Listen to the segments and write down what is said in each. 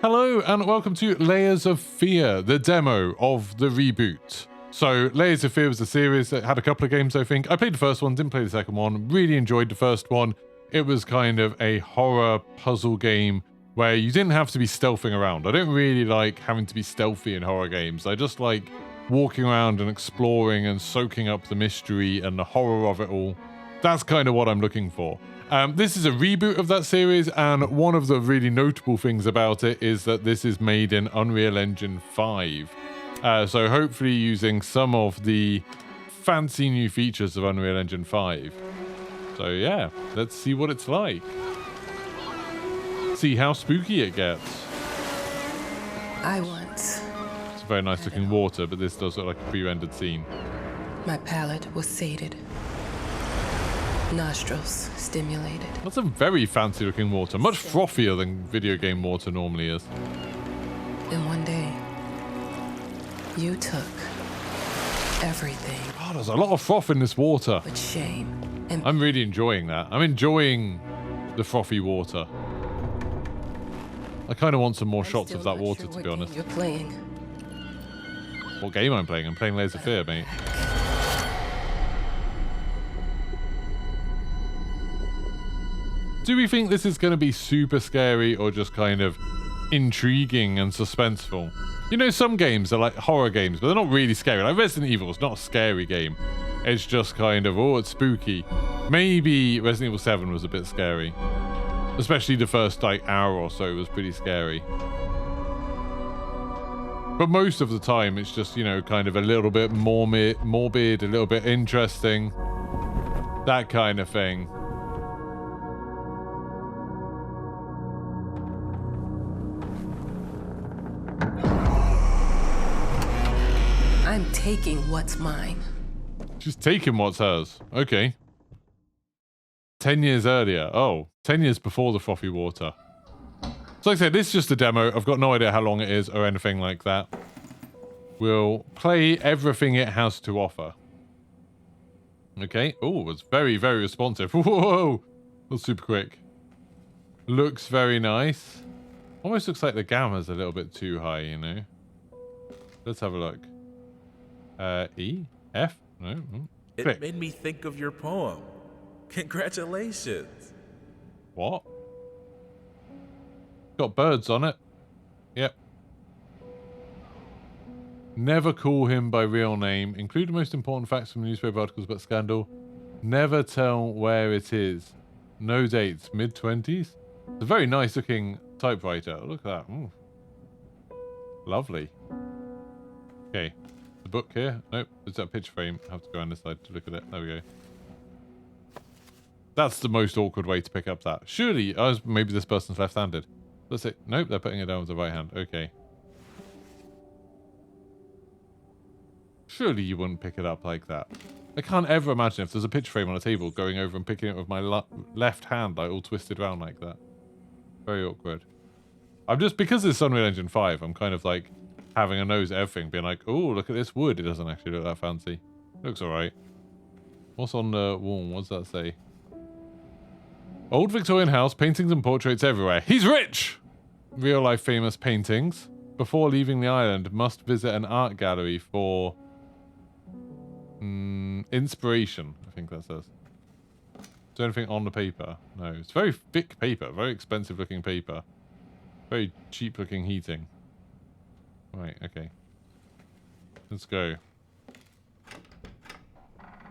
Hello and welcome to Layers of Fear, the demo of the reboot. So Layers of Fear was a series that had a couple of games, I think. I played the first one, didn't play the second one, really enjoyed the first one. It was kind of a horror puzzle game where you didn't have to be stealthing around. I don't really like having to be stealthy in horror games. I just like walking around and exploring and soaking up the mystery and the horror of it all. That's kind of what I'm looking for. This is a reboot of that series, and one of the really notable things about it is that this is made in Unreal Engine 5. So hopefully using some of the fancy new features of Unreal Engine 5. So yeah, let's see what it's like. See how spooky it gets. It's a very nice looking water, but this does look like a pre-rendered scene. My palate was sated. Nostrils stimulated. That's a very fancy looking water, much frothier than video game water normally is. And one day, you took everything. Oh, there's a lot of froth in this water. But shame. And I'm really enjoying that. I'm enjoying the frothy water. I kind of want some more shots of that water, to be honest. You're playing. What game I'm playing? I'm playing Layers of Fear, mate. Do we think this is going to be super scary or just kind of intriguing and suspenseful? You know, some games are like horror games, but they're not really scary. Like Resident Evil is not a scary game. It's just kind of, oh, it's spooky. Maybe Resident Evil 7 was a bit scary. Especially the first like hour or so was pretty scary. But most of the time it's just, you know, kind of a little bit morbid, a little bit interesting. That kind of thing. I'm taking what's mine. She's taking what's hers. Okay. 10 years earlier. Oh, 10 years before the frothy water. So like I said, this is just a demo. I've got no idea how long it is or anything like that. We'll play everything it has to offer. Okay. Oh, it's very, very responsive. Whoa! That's super quick. Looks very nice. Almost looks like the gamma's a little bit too high, you know. Let's have a look. E? F? No. It made me think of your poem. Congratulations. What? Got birds on it. Yep. Never call him by real name. Include the most important facts from the newspaper articles about scandal. Never tell where it is. No dates. Mid-20s? It's a very nice looking typewriter. Look at that. Ooh. Lovely. Okay. The book here? Nope. It's that picture frame. I have to go on this side to look at it. There we go. That's the most awkward way to pick up that. Surely, maybe this person's left-handed. Let's see. Nope, they're putting it down with the right hand. Okay. Surely you wouldn't pick it up like that. I can't ever imagine if there's a picture frame on a table going over and picking it with my left hand, like all twisted around like that. Very awkward. I'm just, because it's Unreal Engine 5, I'm kind of like having a nose at everything, being like, oh, look at this wood. It doesn't actually look that fancy. Looks alright. What's on the wall? What does that say? Old Victorian house, paintings and portraits everywhere. He's rich! Real life famous paintings. Before leaving the island, must visit an art gallery for inspiration, I think that says. Is there anything on the paper? No. It's very thick paper, very expensive looking paper. Very cheap looking heating. Right, okay. Let's go.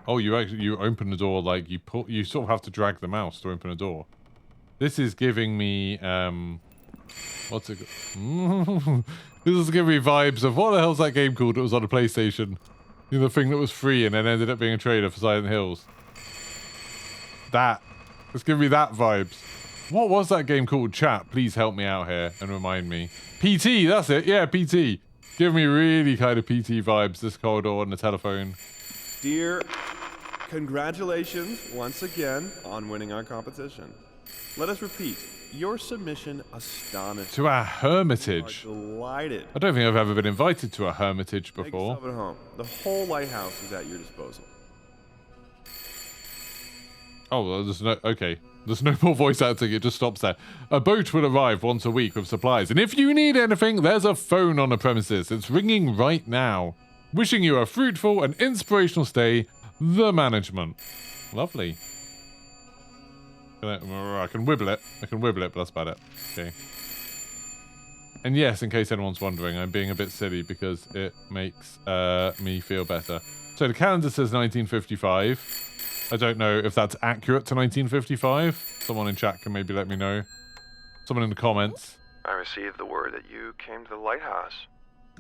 Oh, you open the door like you sort of have to drag the mouse to open a door. This is giving me what's it? This is giving me vibes of what the hell's that game called that was on a PlayStation? You know, the thing that was free and then ended up being a trailer for Silent Hills. That. It's giving me that vibes. What was that game called? Chat, please help me out here and remind me. PT, that's it. Yeah, PT. Give me really kind of PT vibes, this corridor on the telephone. Dear, congratulations once again on winning our competition. Let us repeat, your submission astonished. To our hermitage. Delighted. I don't think I've ever been invited to a hermitage before. Make yourself at home. The whole lighthouse is at your disposal. Oh, well, there's no... Okay. There's no more voice acting, it just stops there. A boat will arrive once a week with supplies, and if you need anything, there's a phone on the premises. It's ringing right now. Wishing you a fruitful and inspirational stay, the management. Lovely. I can wibble it. But that's about it. Okay. And yes, in case anyone's wondering, I'm being a bit silly because it makes me feel better. So the calendar says 1955. I don't know if that's accurate to 1955. Someone in chat can maybe let me know. Someone in the comments. I received the word that you came to the lighthouse.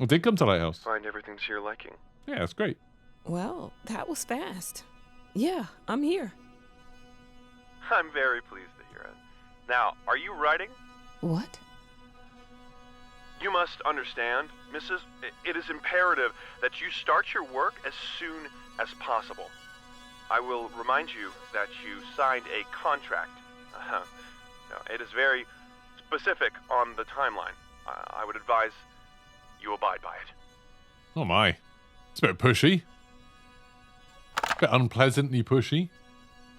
I did come to Lighthouse. Find everything to your liking. Yeah, it's great. Well, that was fast. Yeah, I'm here. I'm very pleased to hear it. Now, are you writing? What? You must understand, Mrs. It is imperative that you start your work as soon as possible. I will remind you that you signed a contract. Now, it is very specific on the timeline. I would advise you abide by it. Oh my. It's a bit pushy. A bit unpleasantly pushy.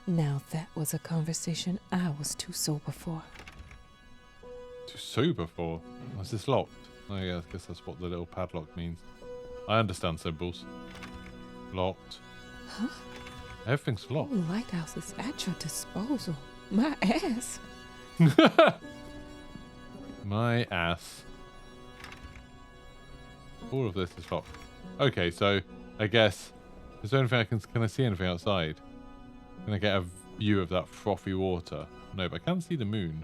Now that was a conversation I was too sober for. Too sober for? Is this locked? Oh yeah, I guess that's what the little padlock means. I understand symbols. Locked. Huh? Everything's locked. Oh, lighthouse is at your disposal. My ass. My ass. All of this is locked. Okay, so I guess is there anything can I see anything outside? Can I get a view of that frothy water? No, but I can see the moon.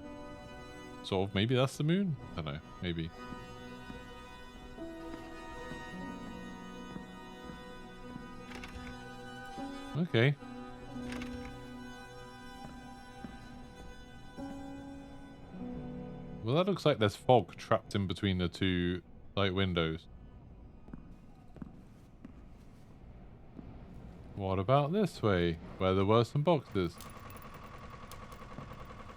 Sort of. Maybe that's the moon? I don't know. Maybe. Okay. Well, that looks like there's fog trapped in between the two light windows. What about this way, where there were some boxes?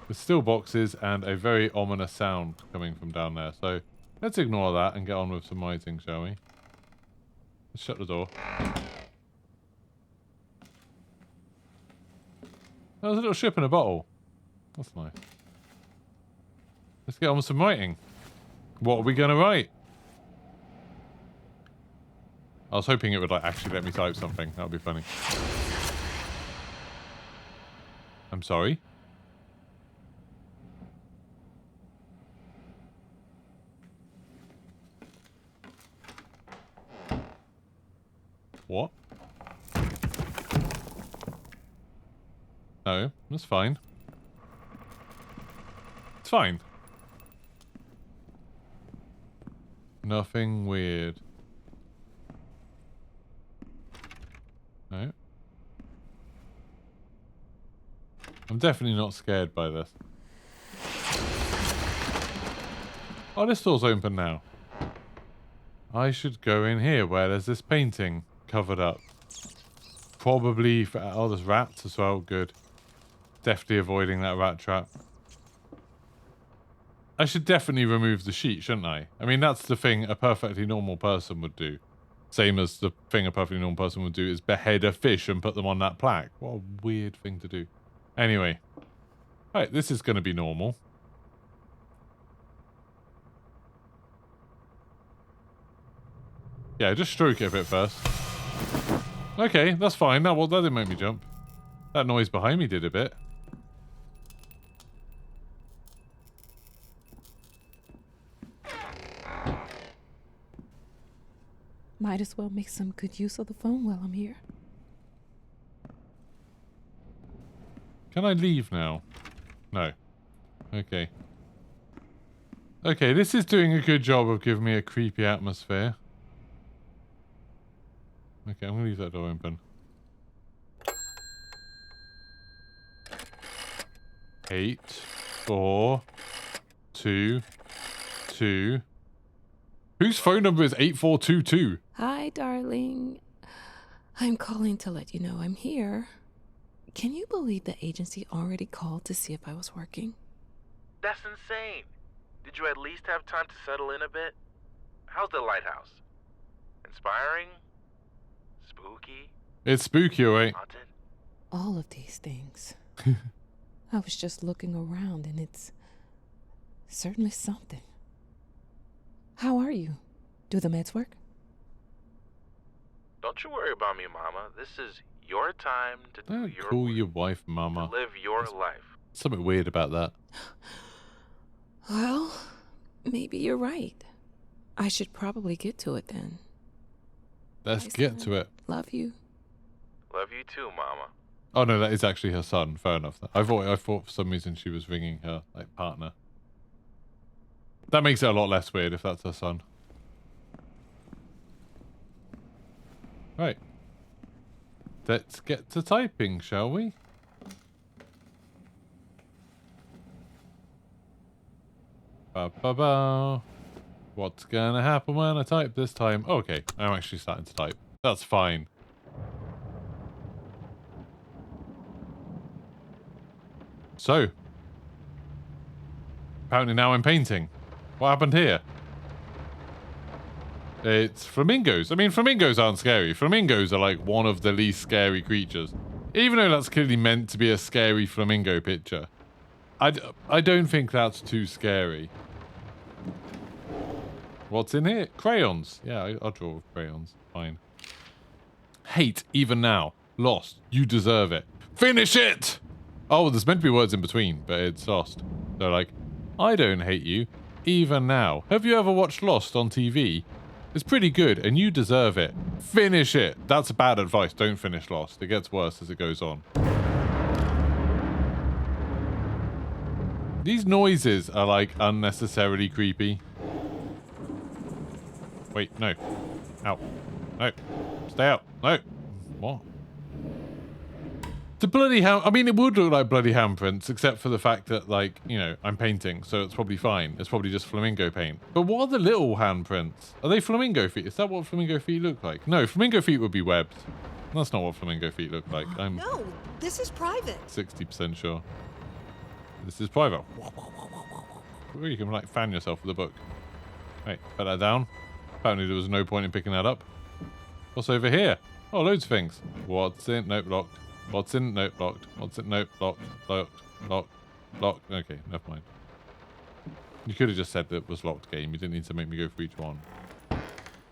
There's still boxes and a very ominous sound coming from down there. So let's ignore that and get on with some writing, shall we? Let's shut the door. That was a little ship in a bottle. That's nice. Let's get on with some writing. What are we going to write? I was hoping it would like actually let me type something. That would be funny. I'm sorry. What? No, that's fine. It's fine. Nothing weird. No. I'm definitely not scared by this. Oh, this door's open now. I should go in here where there's this painting covered up. Probably for... Oh, there's rats as well. Good. Definitely avoiding that rat trap. I should definitely remove the sheet, shouldn't I? I mean, that's the thing a perfectly normal person would do. Same as the thing a perfectly normal person would do is behead a fish and put them on that plaque. What a weird thing to do. Anyway. Right, this is going to be normal. Yeah, just stroke it a bit first. Okay, that's fine. No, well, that didn't make me jump. That noise behind me did a bit. Might as well make some good use of the phone while I'm here. Can I leave now? No. Okay. Okay, this is doing a good job of giving me a creepy atmosphere. Okay, I'm gonna leave that door open. 8, 4, 2, 2. Whose phone number is 8422? Hi, darling. I'm calling to let you know I'm here. Can you believe the agency already called to see if I was working? That's insane. Did you at least have time to settle in a bit? How's the lighthouse? Inspiring? Spooky? It's spooky, alright. Haunted? All of these things. I was just looking around, and it's certainly something. How are you? Do the meds work? Don't you worry about me, Mama. This is your time to do Don't your call work, your wife Mama. to live your life. Something weird about that. Well, maybe you're right. I should probably get to it then. Let's Bye, get son. to it. Love you. Love you too, Mama. Oh no, that is actually her son. Fair enough. I thought for some reason she was ringing her like partner. That makes it a lot less weird if that's her son. Right. Let's get to typing, shall we? Ba ba ba. What's gonna happen when I type this time? Okay, I'm actually starting to type. That's fine. So, apparently now I'm painting. What happened here? It's flamingos. I mean, flamingos aren't scary. Flamingos are like one of the least scary creatures. Even though that's clearly meant to be a scary flamingo picture. I don't think that's too scary. What's in here? Crayons. Yeah, I'll draw with crayons. Fine. Hate, even now. Lost. You deserve it. Finish it! Oh, there's meant to be words in between, but it's lost. So like, I don't hate you, even now. Have you ever watched Lost on TV? It's pretty good, and you deserve it. Finish it! That's bad advice. Don't finish Lost. It gets worse as it goes on. These noises are like unnecessarily creepy. Wait, no. Out. No. Stay out. No. What? The bloody hand... I mean, it would look like bloody handprints, except for the fact that, like, you know, I'm painting, so it's probably fine. It's probably just flamingo paint. But what are the little handprints? Are they flamingo feet? Is that what flamingo feet look like? No, flamingo feet would be webbed. That's not what flamingo feet look like. I'm No, this is private. 60% sure. This is private. You can, like, fan yourself with a book. Right, put that down. Apparently there was no point in picking that up. What's over here? Oh, loads of things. What's in? Nope, locked. What's in? Nope, locked. What's in? Nope, locked. Locked. Locked. Locked. Okay, never mind. You could have just said that it was locked game. You didn't need to make me go for each one.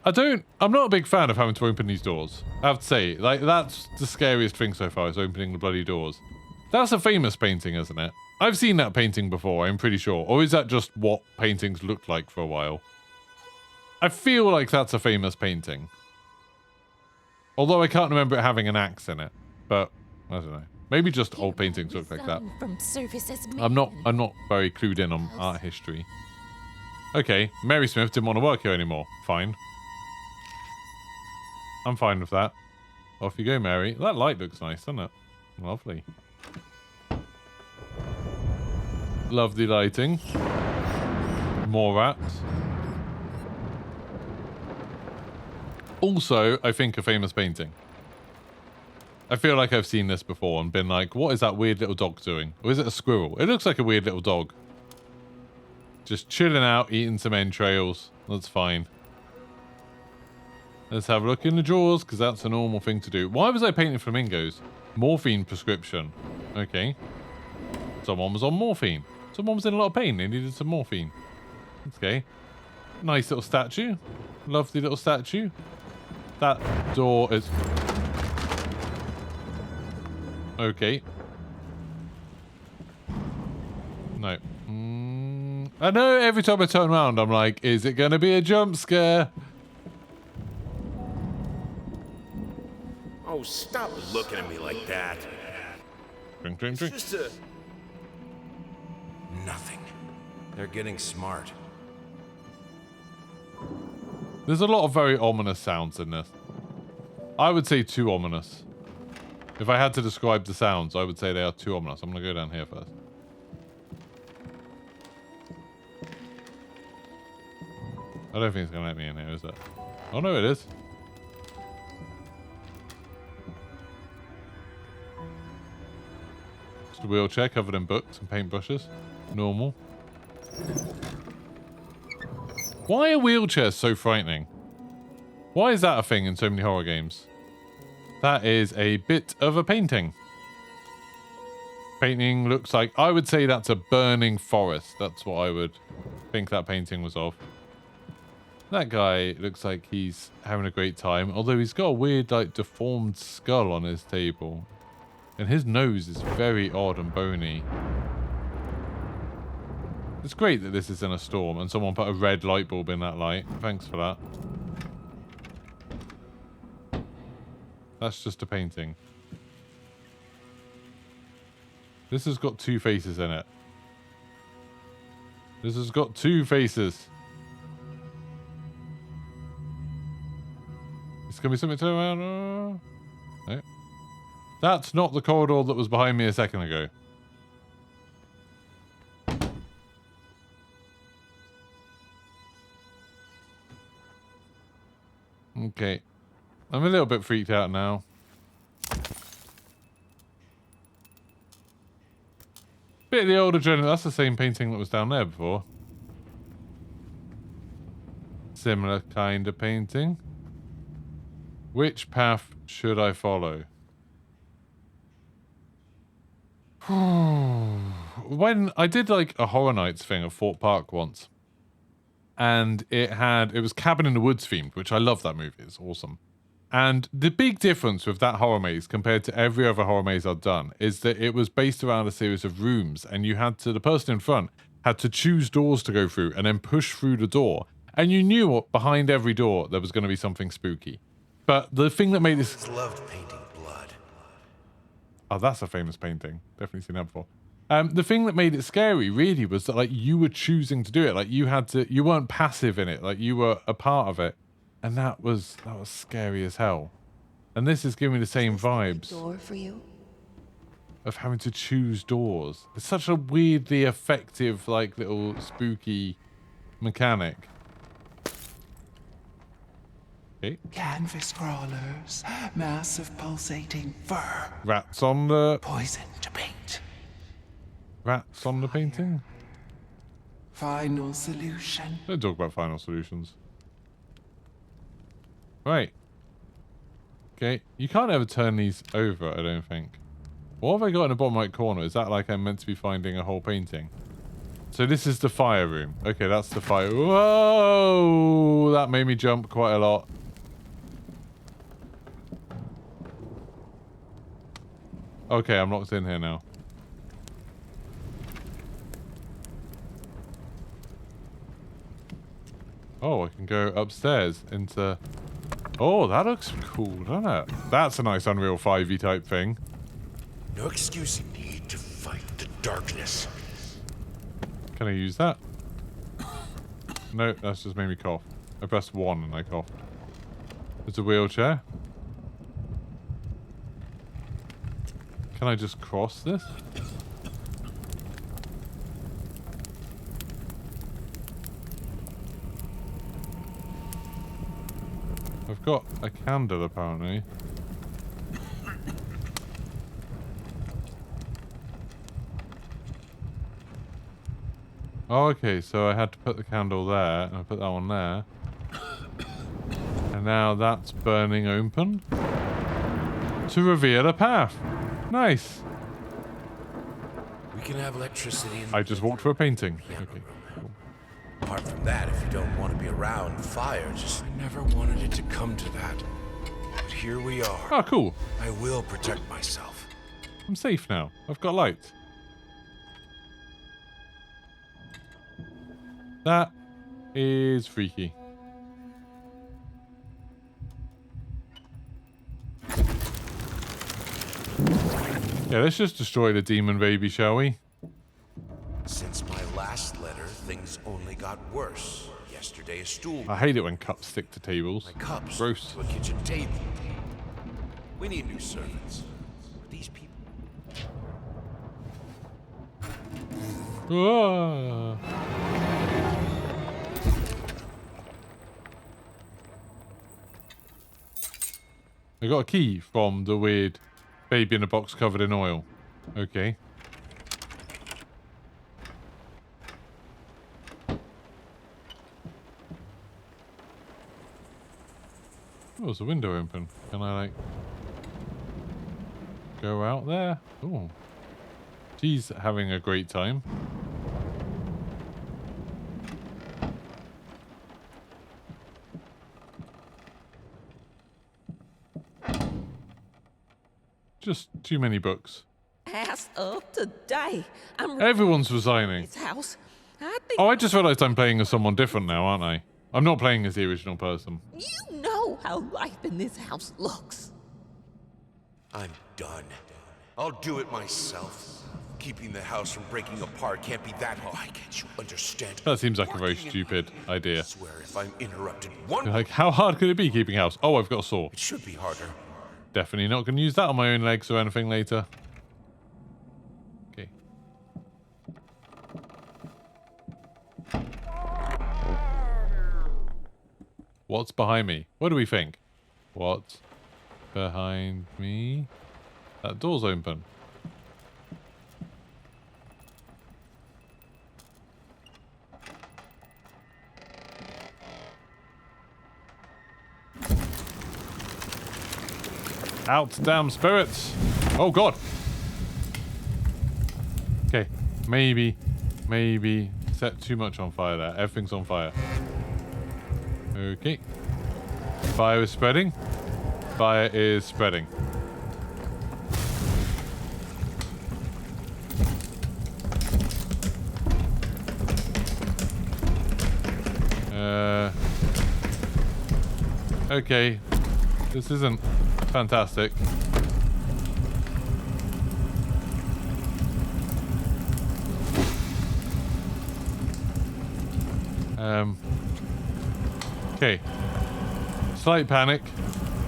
I'm not a big fan of having to open these doors. I have to say, like, that's the scariest thing so far, is opening the bloody doors. That's a famous painting, isn't it? I've seen that painting before, I'm pretty sure. Or is that just what paintings looked like for a while? I feel like that's a famous painting. Although I can't remember it having an axe in it. But, I don't know. Maybe just old paintings look like that. From services I'm not very clued in on art history. Okay, Mary Smith didn't want to work here anymore. Fine. I'm fine with that. Off you go, Mary. That light looks nice, doesn't it? Lovely. Lovely lighting. More rats. Also, I think a famous painting. I feel like I've seen this before and been like, what is that weird little dog doing? Or is it a squirrel? It looks like a weird little dog. Just chilling out, eating some entrails. That's fine. Let's have a look in the drawers, because that's a normal thing to do. Why was I painting flamingos? Morphine prescription. Okay. Someone was on morphine. Someone was in a lot of pain. They needed some morphine. Okay. Nice little statue. Lovely little statue. That door is... Okay. No. I know every time I turn around, I'm like, is it going to be a jump scare? Oh, stop looking at me like that. Drink, drink, drink. Just a... Nothing. They're getting smart. There's a lot of very ominous sounds in this. I would say too ominous. If I had to describe the sounds, I would say they are too ominous. I'm going to go down here first. I don't think it's going to let me in here, is it? Oh, no, it is. Just a wheelchair covered in books and paintbrushes. Normal. Why are wheelchairs so frightening? Why is that a thing in so many horror games? That is a bit of a painting. Painting looks like, I would say that's a burning forest. That's what I would think that painting was of. That guy looks like he's having a great time, although he's got a weird, like, deformed skull on his table. And his nose is very odd and bony. It's great that this is in a storm and someone put a red light bulb in that light. Thanks for that. That's just a painting. This has got two faces in it. This has got two faces. It's gonna be something to turn around. No. That's not the corridor that was behind me a second ago. Okay. I'm a little bit freaked out now. Bit of the older generation. That's the same painting that was down there before. Similar kind of painting. Which path should I follow? When I did like a Horror Nights thing at Fort Park once, and it was Cabin in the Woods themed, which I love that movie. It's awesome. And the big difference with that horror maze compared to every other horror maze I've done is that it was based around a series of rooms, and you had to, the person in front had to choose doors to go through and then push through the door. And you knew behind every door there was going to be something spooky. But the thing that made this... Loved painting blood. Oh, that's a famous painting. Definitely seen that before. The thing that made it scary really was that like you were choosing to do it. Like you weren't passive in it. Like you were a part of it. And that was scary as hell. And this is giving me the same vibes Door for you? of having to choose doors. It's such a weirdly effective, like little spooky mechanic. Okay. Canvas crawlers, massive pulsating fur. Rats on the... Poison to paint. Rats on the painting? Final solution. Don't talk about final solutions. Right. Okay. You can't ever turn these over, I don't think. What have I got in the bottom right corner? Is that like I'm meant to be finding a whole painting? So this is the fire room. Okay, that's the fire. Whoa! That made me jump quite a lot. Okay, I'm locked in here now. Oh, I can go upstairs into... Oh, that looks cool, doesn't it? That's a nice Unreal 5e type thing. No excuse you need to fight the darkness. Can I use that? No, that's just made me cough. I pressed 1 and I coughed. There's a wheelchair. Can I just cross this? I've got a candle apparently. Oh, okay, so I had to put the candle there, and I put that one there. And now that's burning open to reveal a path. Nice. We can have electricity in I just walked for a painting. Yeah. Okay. Cool. Apart from that, if you don't want to be around fire, just... I never wanted it to come to that. But here we are. Oh, cool. I will protect myself. I'm safe now. I've got lights. That is freaky. Yeah, let's just destroy the demon baby, shall we? Since my last letter, things only got worse. Yesterday, a stool... I hate it when cups stick to tables. My cups Gross. to a kitchen table. We need new servants. These people... Ah. I got a key from the weird baby in a box covered in oil. Okay. Oh, there's a window open. Can I, like, go out there? Oh. She's having a great time. Just too many books. Ass up today. Everyone's resigning. This house. I think Oh, I just realized I'm playing as someone different now, aren't I? I'm not playing as the original person. you know how life in this house looks. I'm done. I'll do it myself. Keeping the house from breaking apart can't be that hard. Why can't you understand? That seems like a very stupid idea. I swear if I'm interrupted one... Like, how hard could it be keeping house? Oh, I've got a saw. It should be harder. Definitely not going to use that on my own legs or anything later. Okay. What's behind me? What do we think? What's behind me? That door's open. Out, damn spirits! Oh god! Okay, maybe set too much on fire there. Everything's on fire. Okay. Fire is spreading. Fire is spreading. Okay. This isn't fantastic. Okay. Slight panic.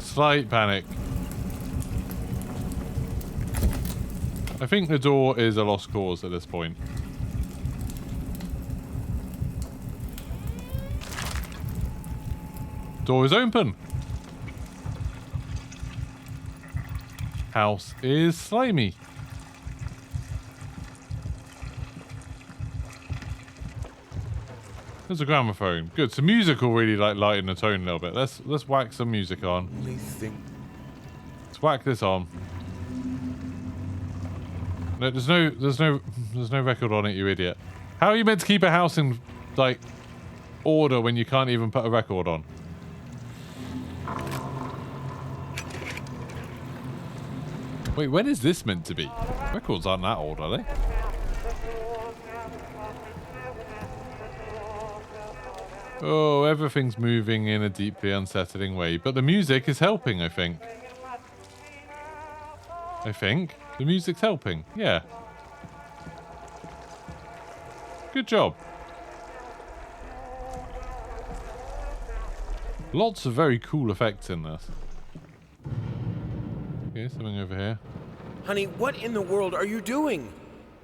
Slight panic. I think the door is a lost cause at this point. Door is open. House is slimy. There's a gramophone. Good. So music will really like lighten the tone a little bit. Let's whack some music on. Let's whack this on. No, there's no record on it, you idiot. How are you meant to keep a house in like order when you can't even put a record on? Wait, when is this meant to be? Records aren't that old, are they? Oh, everything's moving in a deeply unsettling way, but the music is helping, I think. The music's helping, yeah. Good job. Lots of very cool effects in this. Okay, something over here. Honey, what in the world are you doing?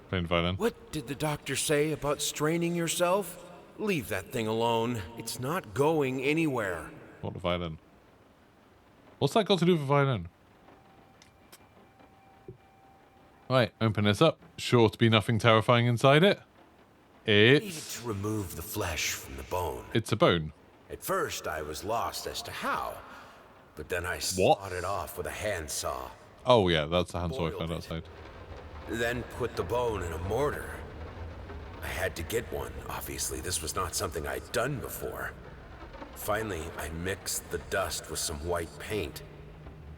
Playing violin. What did the doctor say about straining yourself? Leave that thing alone. It's not going anywhere. What a violin. What's that got to do with a violin? Right, open this up. Sure to be nothing terrifying inside it. I needed It's... to remove the flesh from the bone. It's a bone. At first, I was lost as to how, but then I sawed it off with a handsaw. Oh yeah, that's the handsaw I Boiled found it. outside. Then put the bone in a mortar. I had to get one. Obviously, this was not something I'd done before. Finally, I mixed the dust with some white paint.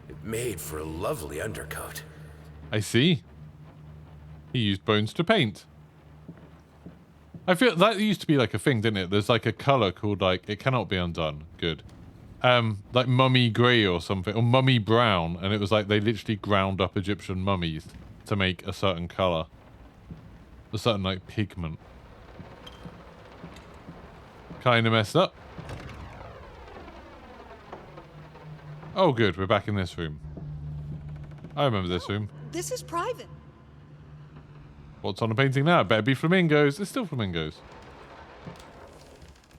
It made for a lovely undercoat. I see. He used bones to paint. I feel that used to be like a thing, didn't it? There's like a color called like, it cannot be undone. Good. Like mummy grey or something, or mummy brown, and it was like they literally ground up Egyptian mummies to make a certain color. A certain like pigment. Kinda messed up. Oh good, we're back in this room. I remember this room. This is private. What's on the painting now? It better be flamingos. It's still flamingos.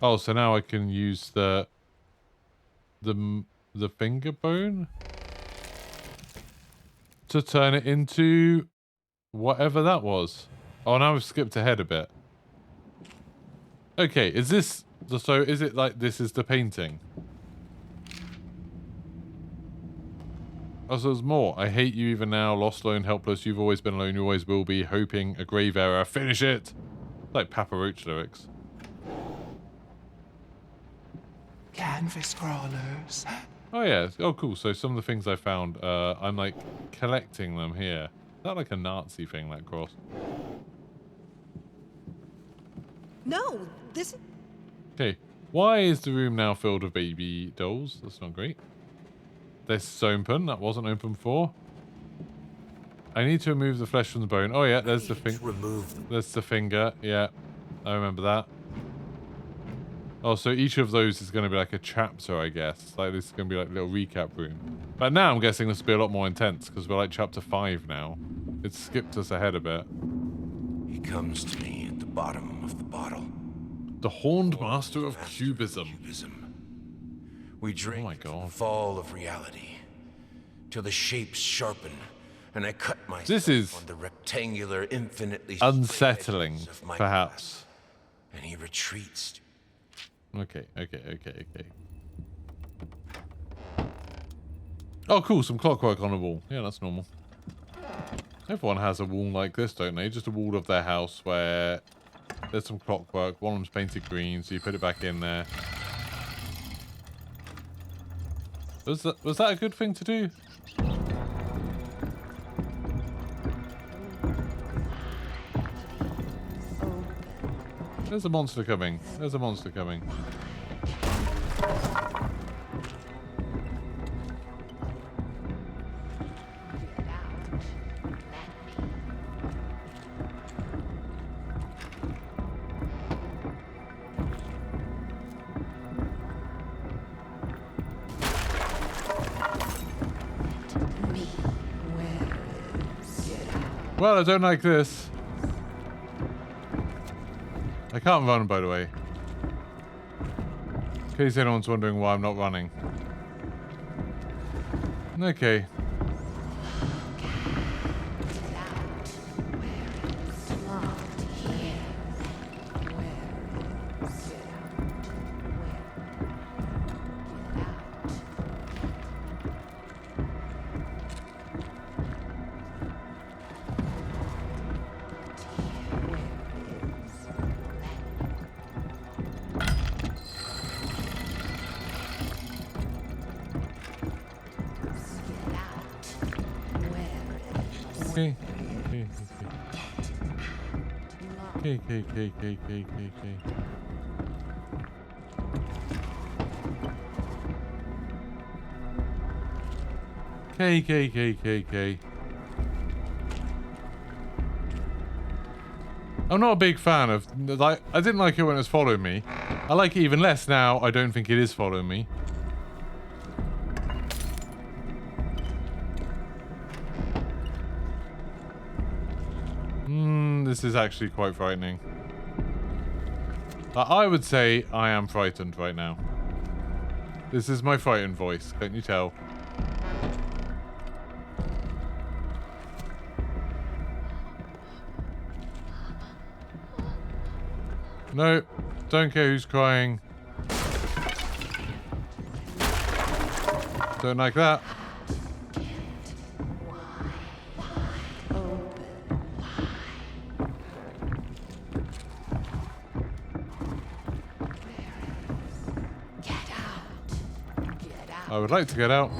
Oh, so now I can use the finger bone to turn it into whatever that was. Oh, now I've skipped ahead a bit. Okay, is this... So is it like this is the painting? Oh, so there's more. I hate you even now. Lost, alone, helpless. You've always been alone. You always will be. Hoping. A grave error. Finish it. Like Papa Roach lyrics. Canvas crawlers. Oh, yeah. Oh, cool. So some of the things I found, I'm like collecting them here. Is that like a Nazi thing, that cross? No, this. Okay. Why is the room now filled with baby dolls? That's not great. This is open. That wasn't open before. I need to remove the flesh from the bone. Oh, yeah. There's the finger. There's the finger. Yeah. I remember that. Oh, so each of those is going to be like a chapter, I guess. Like, this is going to be like a little recap room. But now I'm guessing this will be a lot more intense because we're like chapter 5 now. It skipped us ahead a bit. He comes to me at the bottom of the bottle. The Horned Master of Cubism. We drink oh my God. the fall of reality till the shapes sharpen, and I cut myself This is on the rectangular, infinitely unsettling, perhaps. And he retreats. Okay. Oh, cool. Some clockwork on the wall. Yeah, that's normal. Everyone has a wall like this, don't they? Just a wall of their house where there's some clockwork. One of them's painted green, so you put it back in there. Was that a good thing to do? There's a monster coming. There's a monster coming. Well, I don't like this. I can't run, by the way. In case anyone's wondering why I'm not running. Okay. KKKKK. I'm not a big fan of, like, I didn't like it when it was following me. I like it even less now. I don't think it is following me. This is actually quite frightening. I would say I am frightened right now. This is my frightened voice, can't you tell? No, don't care who's crying. Don't like that. I would like to get out.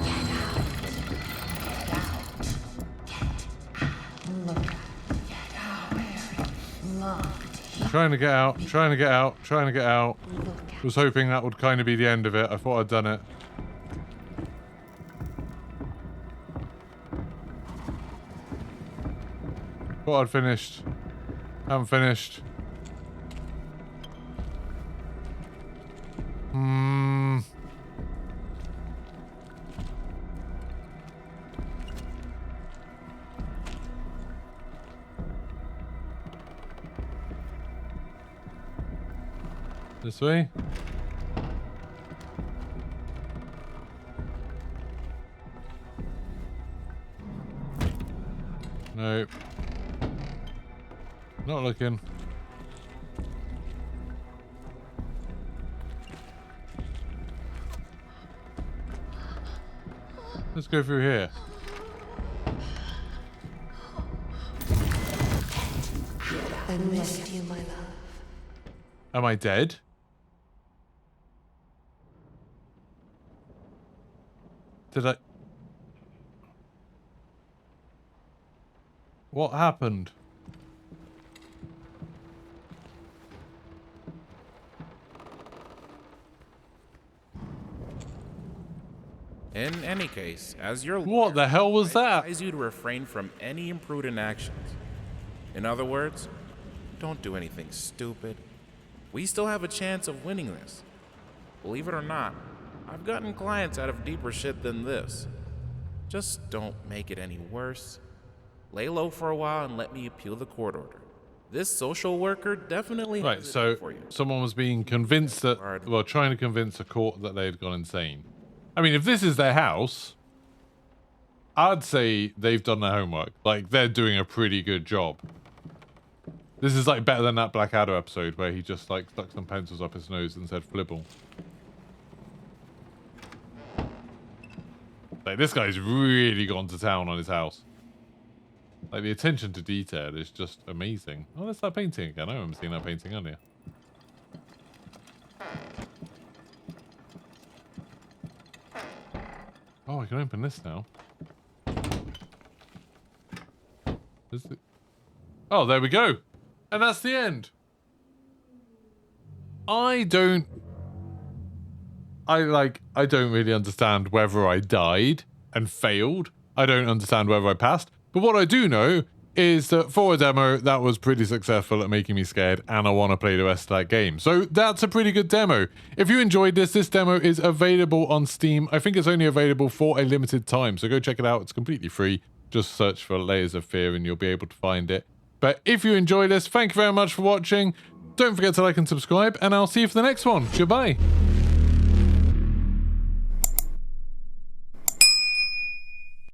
Trying to get out, trying to get out, trying to get out. Was hoping that would kind of be the end of it. I thought I'd done it. Thought I'd finished. Haven't finished. This way? Nope. Not looking. Let's go through here. missed you, my love. Am I dead? Did I... What happened? In any case, as your What the hell was I that? advise you to refrain from any imprudent actions. In other words, don't do anything stupid. We still have a chance of winning this. Believe it or not, I've gotten clients out of deeper shit than this. Just don't make it any worse. Lay low for a while and let me appeal the court order. This social worker definitely Right, has it so for you. someone was being convinced that, well, trying to convince a court that they had gone insane. I mean, if this is their house, I'd say they've done their homework. Like, they're doing a pretty good job. This is, like, better than that Blackadder episode where he just, like, stuck some pencils up his nose and said flibble. Like, this guy's really gone to town on his house. Like, the attention to detail is just amazing. Oh, there's that painting again. I remember seeing that painting earlier. Oh, I can open this now. Is it? Oh, there we go. And that's the end. I don't really understand whether I died and failed. I don't understand whether I passed. But what I do know is that for a demo, that was pretty successful at making me scared, and I want to play the rest of that game. So that's a pretty good demo. If you enjoyed this demo is available on Steam. I think it's only available for a limited time, so go check it out. It's completely free. Just search for Layers of Fear and you'll be able to find it. But if you enjoyed this, thank you very much for watching. Don't forget to like and subscribe, and I'll see you for the next one. Goodbye.